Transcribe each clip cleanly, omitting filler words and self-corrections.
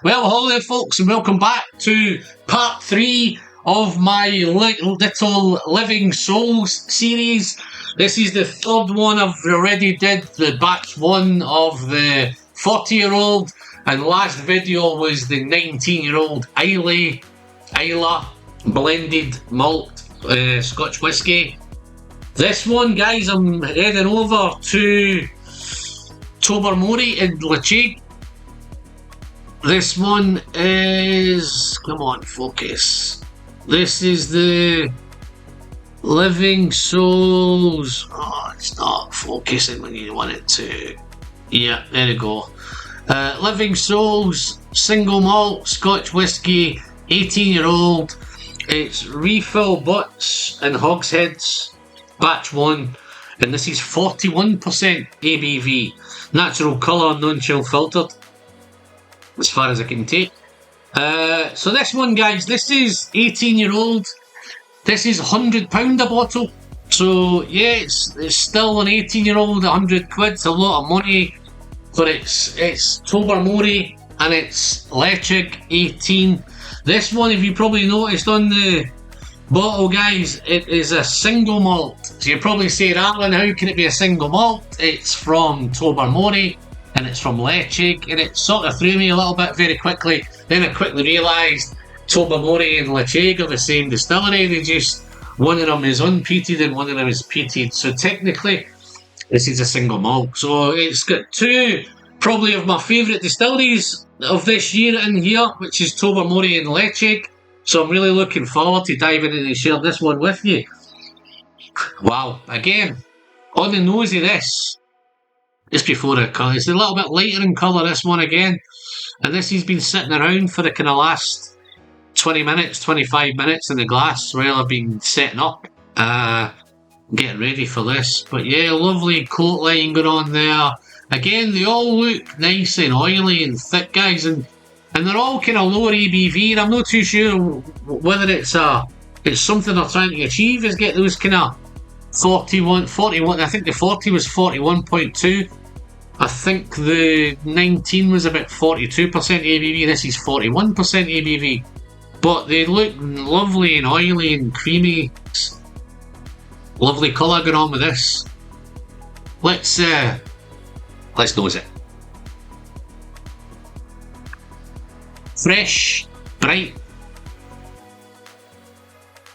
Well, hello there folks, and welcome back to part 3 of my little Living Souls series. This is the third one. I've already did the batch 1 of the 40-year-old, and last video was the 19-year-old Islay blended malt Scotch whisky. This one, guys, I'm heading over to Tobermory in Ledaig. This one is, come on, focus. This is the Living Souls. Oh, it's not focusing when you want it to. Yeah, there we go. Living Souls Single Malt Scotch Whisky, 18-year-old. It's refill butts and hogsheads, batch 1, and this is 41% ABV. Natural colour, non-chill filtered, as far as I can take. So this one, guys, this is 18-year-old. This is £100 a bottle. So yeah, it's still an 18-year-old, 100 quid. It's a lot of money, but it's Tobermory and it's Ledaig 18. This one, if you probably noticed on the bottle, guys, it is a single malt. So you're probably saying, Alan, how can it be a single malt? It's from Tobermory and it's from Ledaig, and it sort of threw me a little bit very quickly. Then I quickly realised Tobermory and Ledaig are the same distillery. They just, one of them is unpeated and one of them is peated. So technically, this is a single malt. So it's got two probably of my favourite distilleries of this year in here, which is Tobermory and Ledaig. So I'm really looking forward to diving in and sharing this one with you. Wow, again, on the nose of this, just before the colour, it's a little bit lighter in colour, this one again. And this has been sitting around for the kind of last 20 minutes, 25 minutes in the glass while I've been setting up, getting ready for this. But yeah, lovely coat line going on there. Again, they all look nice and oily and thick, guys, and they're all kind of lower ABV, and I'm not too sure whether it's something they're trying to achieve, is get those kind of 41, I think the 40 was 41.2. I think the 19 was about 42% ABV, this is 41% ABV. But they look lovely and oily and creamy. Lovely colour going on with this. Let's nose it. Fresh, bright,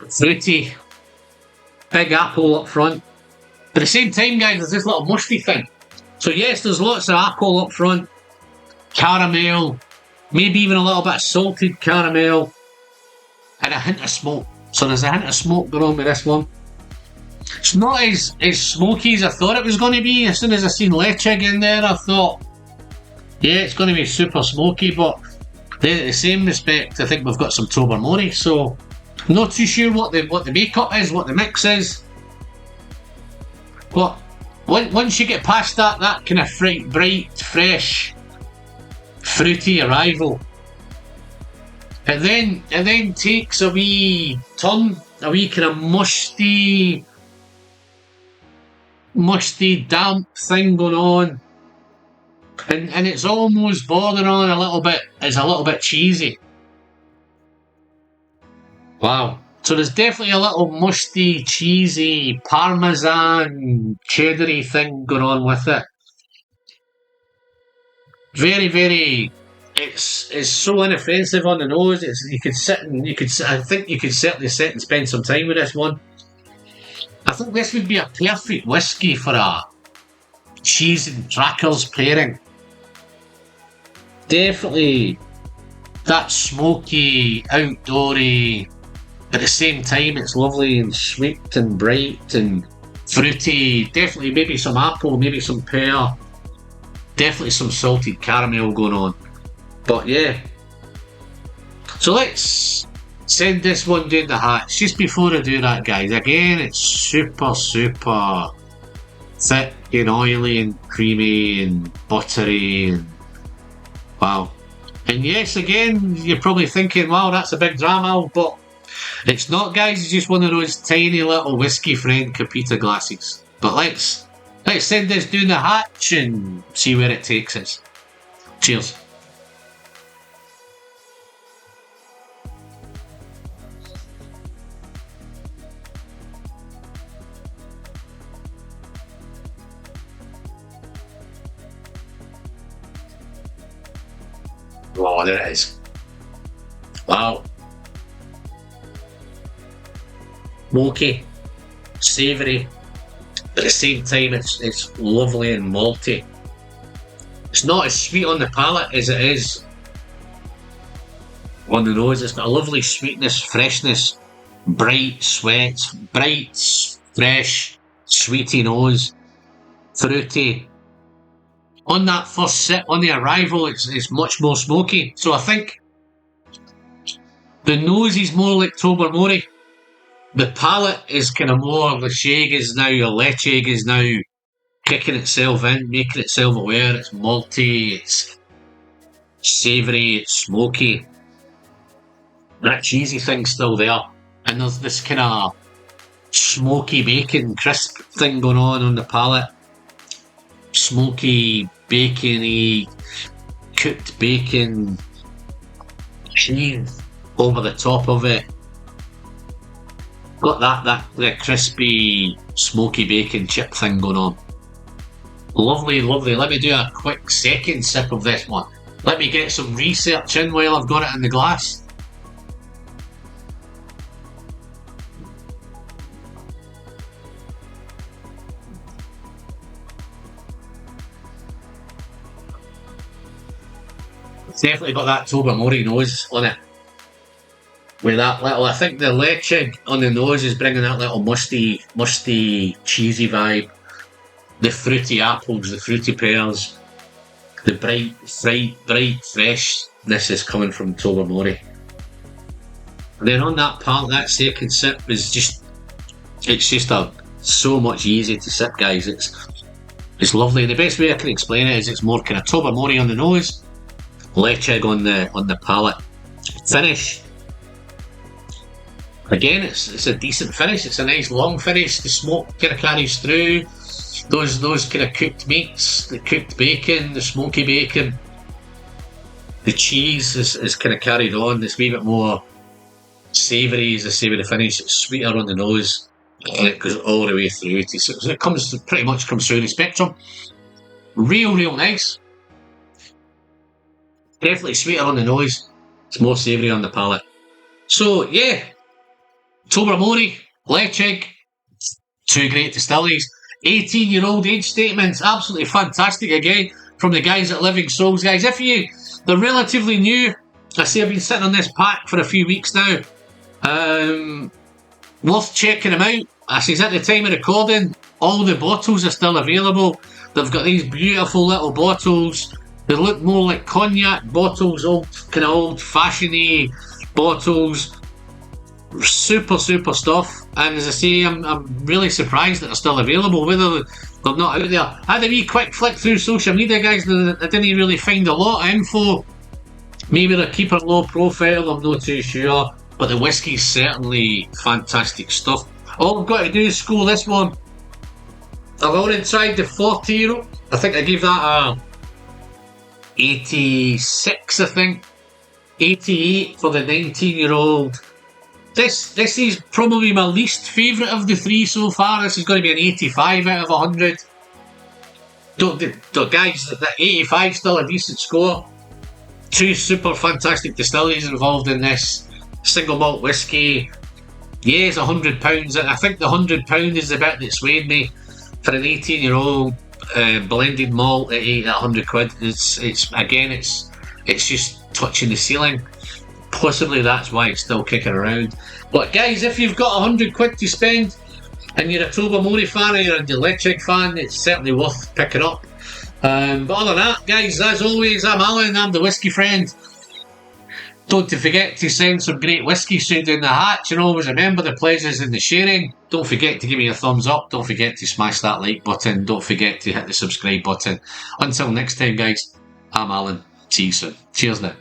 fruity, big apple up front. But at the same time, guys, there's this little musty thing. So yes, there's lots of apple up front, caramel, maybe even a little bit of salted caramel, and a hint of smoke. So there's a hint of smoke going on with this one. It's not as smoky as I thought it was going to be. As soon as I seen Ledaig in there, I thought, yeah, it's going to be super smoky, but then at the same respect, I think we've got some Tobermory, so not too sure what the makeup is, what the mix is. But once you get past that kind of bright, fresh, fruity arrival, it then takes a wee turn, a wee kind of musty, damp thing going on. And it's almost bordering on a little bit cheesy. Wow. So there's definitely a little musty, cheesy, parmesan, cheddary thing going on with it. Very, very, it's so inoffensive on the nose. I think you could certainly sit and spend some time with this one. I think this would be a perfect whisky for a cheese and crackers pairing. Definitely that smoky, outdoory, at the same time it's lovely and sweet and bright and fruity. Definitely maybe some apple, maybe some pear, definitely some salted caramel going on. But yeah, so let's send this one down the hatch. Just before I do that, guys, again, it's super thick and oily and creamy and buttery and wow. And yes, again, you're probably thinking, wow, that's a big drama, but it's not, guys. It's just one of those tiny little whiskey friend Capita glasses. But let's send this down the hatch and see where it takes us. Cheers. Oh, there it is. Wow. Smoky, savoury. At the same time, it's lovely and malty. It's not as sweet on the palate as it is on the nose. It's got a lovely sweetness, freshness, bright, fresh, sweety nose, fruity. On that first sip, on the arrival, it's much more smoky. So I think the nose is more like Tobermory. The palate is kind of more, Ledaig is now, or Ledaig is now kicking itself in, making itself aware. It's malty, it's savoury, it's smoky. That cheesy thing's still there. And there's this kind of smoky bacon crisp thing going on the palate. Smoky, bacony, cooked bacon, cheese over the top of it. Got that crispy, smoky bacon chip thing going on. Lovely, lovely. Let me do a quick second sip of this one. Let me get some research in while I've got it in the glass. It's definitely got that Tobermory nose on it. With that little, I think the Ledaig on the nose is bringing that little musty, cheesy vibe. The fruity apples, the fruity pears, the bright freshness is coming from Tobermory. And then on that part, that second sip is so much easier to sip, guys. It's lovely. The best way I can explain it is it's more kind of Tobermory on the nose, Ledaig on the palate. Finish. Again, it's a decent finish. It's a nice long finish. The smoke kind of carries through. Those kind of cooked meats, the cooked bacon, the smoky bacon. The cheese is kind of carried on. It's a wee bit more savoury as I say with the finish. It's sweeter on the nose. And it goes all the way through. So it pretty much comes through the spectrum. Real nice. Definitely sweeter on the nose. It's more savoury on the palate. So yeah. Tobermory, Ledaig, two great distilleries. 18-year-old age statements, absolutely fantastic again from the guys at Living Souls. Guys, they're relatively new. I say I've been sitting on this pack for a few weeks now. Worth checking them out. I say at the time of recording, all the bottles are still available. They've got these beautiful little bottles. They look more like cognac bottles, kind of old-fashioned bottles. Super stuff, and as I say, I'm really surprised that they're still available, whether they're not out there. I had a wee quick flick through social media, guys, and I didn't really find a lot of info. Maybe they're keeping low profile, I'm not too sure, but the whiskey's certainly fantastic stuff. All I've got to do is score this one. I've already tried the 40-year-old. I think I gave that a 86, I think. 88 for the 19-year-old. This is probably my least favourite of the three so far. This is going to be an 85 out of 100. Guys, that 85 is still a decent score. Two super fantastic distilleries involved in this. Single malt whiskey. Yeah, it's £100. I think the £100 is the bit that swayed me. For an 18-year-old blended malt at £100, it's just touching the ceiling. Possibly that's why it's still kicking around. But guys, if you've got £100 to spend and you're a Tobermory fan or you're a Ledaig fan, it's certainly worth picking up. But other than that, guys, as always, I'm Alan, I'm the Whiskey Friend. Don't forget to send some great whiskey straight down the hatch, and always remember the pleasures in the sharing. Don't forget to give me a thumbs up, don't forget to smash that like button, don't forget to hit the subscribe button. Until next time, guys, I'm Alan. See you soon. Cheers now.